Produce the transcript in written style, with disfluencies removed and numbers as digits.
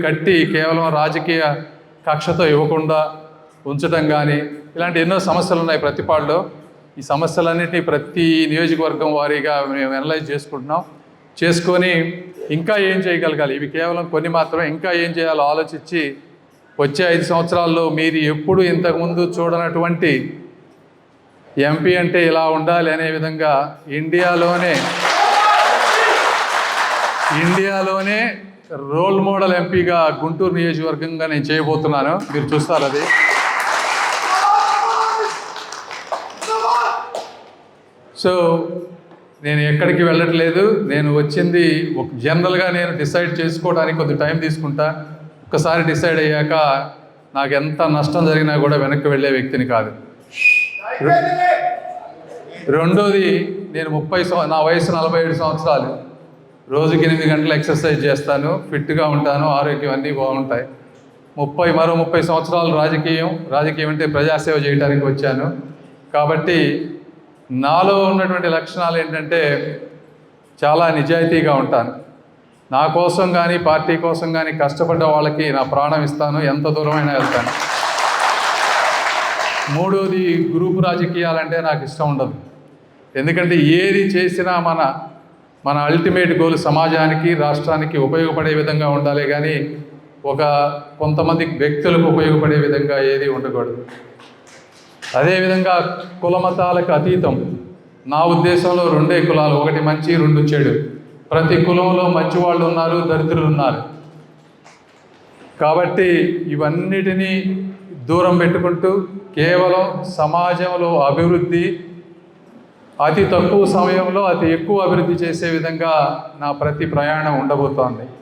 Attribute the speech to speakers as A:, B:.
A: కట్టి కేవలం రాజకీయ కక్షతో ఇవ్వకుండా ఉంచడం కానీ ఇలాంటి ఎన్నో సమస్యలు ఉన్నాయి ప్రతిపాడులో. ఈ సమస్యలన్నింటినీ ప్రతి నియోజకవర్గం వారీగా మేము అనలైజ్ చేసుకొని ఇంకా ఏం చేయగలగాలి, ఇవి కేవలం కొన్ని మాత్రమే, ఇంకా ఏం చేయాలో ఆలోచించి వచ్చే 5 సంవత్సరాల్లో మీరు ఎప్పుడు ఇంతకుముందు చూడనటువంటి ఎంపీ అంటే ఇలా ఉండాలి అనే విధంగా ఇండియాలోనే రోల్ మోడల్ ఎంపీగా గుంటూరు నియోజకవర్గంగా నేను చేయబోతున్నాను. మీరు చూస్తారు అది. సో నేను ఎక్కడికి వెళ్ళట్లేదు. నేను వచ్చింది జనరల్గా నేను డిసైడ్ చేసుకోవడానికి కొద్ది టైం తీసుకుంటా. ఒక్కసారి డిసైడ్ అయ్యాక నాకు ఎంత నష్టం జరిగినా కూడా వెనక్కి వెళ్ళే వ్యక్తిని కాదు. రెండోది, నేను నా వయసు 47 సంవత్సరాలు. రోజుకి 8 గంటలు ఎక్సర్సైజ్ చేస్తాను, ఫిట్గా ఉంటాను, ఆరోగ్యం అన్నీ బాగుంటాయి. మరో 30 సంవత్సరాలు రాజకీయం అంటే ప్రజాసేవ చేయడానికి వచ్చాను. కాబట్టి నాలో ఉన్నటువంటి లక్షణాలు ఏంటంటే చాలా నిజాయితీగా ఉంటాను. నా కోసం కానీ పార్టీ కోసం కానీ కష్టపడ్డ వాళ్ళకి నా ప్రాణం ఇస్తాను, ఎంత దూరమైనా వెళ్తాను. మూడోది, గ్రూపు రాజకీయాలంటే నాకు ఇష్టం ఉండదు. ఎందుకంటే ఏది చేసినా మన అల్టిమేట్ గోల్ సమాజానికి, రాష్ట్రానికి ఉపయోగపడే విధంగా ఉండాలి, కానీ కొంతమంది వ్యక్తులకు ఉపయోగపడే విధంగా ఏది ఉండకూడదు. అదేవిధంగా కులమతాలకు అతీతం. నా ఉద్దేశంలో 2 కులాలు, ఒకటి మంచి, 2 చెడు. ప్రతి కులంలో మంచి వాళ్ళు ఉన్నారు, దరిద్రులు ఉన్నారు. కాబట్టి ఇవన్నిటినీ దూరం పెట్టుకుంటూ కేవలం సమాజంలో అభివృద్ధి, అతి తక్కువ సమయంలో అతి ఎక్కువ అభివృద్ధి చేసే విధంగా నా ప్రతి ప్రయాణం ఉండబోతోంది.